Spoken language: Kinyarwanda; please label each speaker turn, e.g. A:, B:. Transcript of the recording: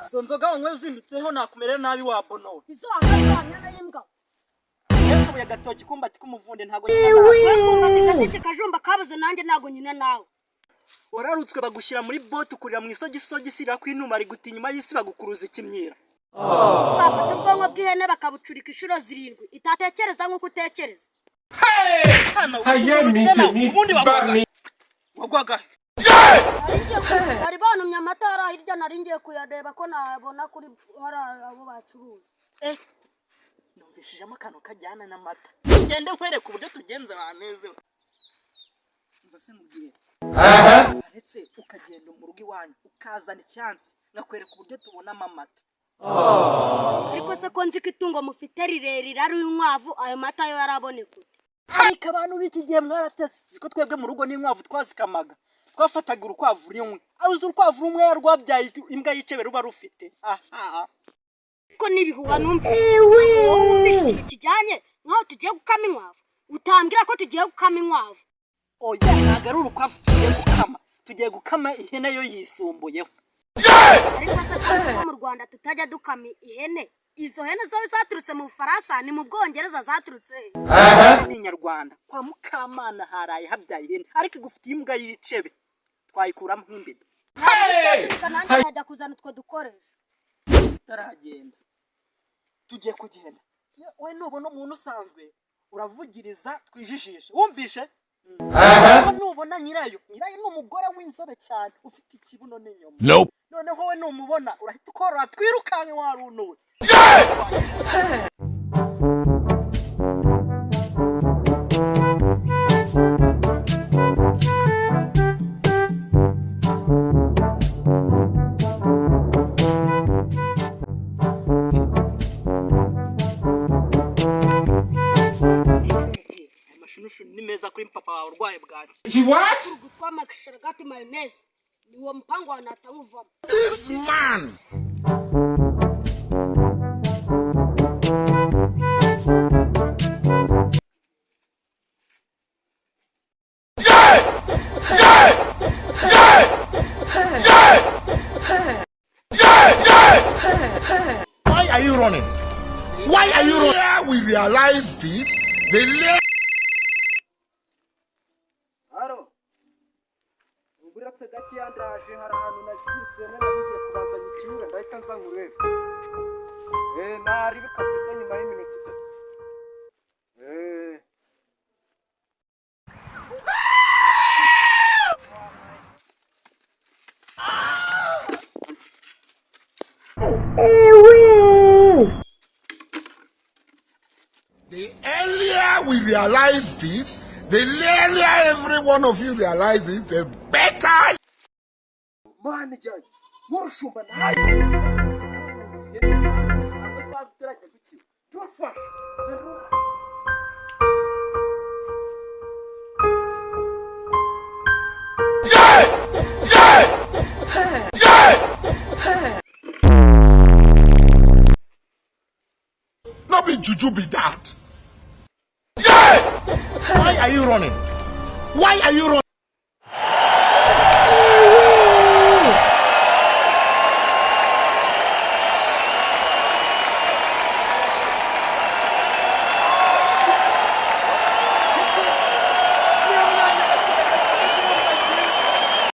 A: Izo nzoga wanywe uzindutseho nakumere nabi wabono.
B: Izo angazanya n'imbwa.
A: Yego yagatoki kumbati kumuvunde ntago nyina nawe.
B: Gatete kajumba kabuze nanjye nago nyina nawe.
A: Wararutswe bagushira muri bote ukurira mu isogisogi sira kwinuma ari guti nyuma y'isi bagukuruza ikimyira.
B: Bafata ubwonko bw'ihene bakabucurika inshuro 7 itatekereza nk'uko utekereza.
A: Ubundi wagwaga.
B: Bari banumye amatara hirya nari ngiye kuyareba ko nabona kuri hari abo bacuruza.
A: Numvishije amakano kajyana n'amata. Gende nkwereka uburyo tugenza haneze. Mvase mugiye. Ndetse ukagenda mu rugo iwanyu ukazana icyansi ngakwereka uburyo tubona amata.
B: Ariko se ko nzi ko itungo mufite rirerire ari inkwavu ayo mata yo yaraboneka.
A: Ariko abantu b'iki gihe mwaratese ziko twebwe mu rugo n'inkwavu twazikamaga. Twafataga urukwavu rumwe. Abuze urukwavu rumwe yarwabyaye imbwa y'icebe ruba rufite.
B: Ko nibihuwa numva. Wowe kijyanye nkaho tugiye gukama inkwavu. Utambwira ko tugiye gukama inkwavu.
A: Oya ntago ari urukwavu tugiye gukama. Tugiye gukama ihene yo yisumbuyeho.
B: Ariko se ko mu Rwanda tutajya dukama ihene. Izo hene zo zaturutse mu Faransa ni mu Bwongereza zaturutse.
A: Ni Nyarwanda kwa Mukamana haraye habyaye ihene ariko igufitiye imbwa y'icebe. Twayikuramo nk'imbido.
B: Nanjye najya kuzana utwo dukoresha.
A: Taragenda. Tugiye kugenda. We nubona umuntu usanzwe uravugiriza twijijishe. Wumvishe? Nubona nyirayo ni umugore w'inzobe cyane ufite ikibuno n'inyuma. Noneho we numubona urahita ukora twirukanke warunuwe. Amashunushunu ni meza kuri papa wawe urwaye bwanjye.
C: What?
B: Gutwa makasharagati mayonnaise. Ni uwo mpango wanatanguvamo.
C: Man. Why are you running? Why are you running? Yeah, we realize this.
A: Uburatse gake yandaje hari ahantu naziritse ngiye kubazanya ikibuga ndahita nza nkurebe. Nari bikabisa nyuma y'iminota
C: 3. The earlier we realize this, the earlier every one of you realizes, the better.
A: Man, John, Murushumba, I
C: Not be juju be that. Why are you running? Why are you running?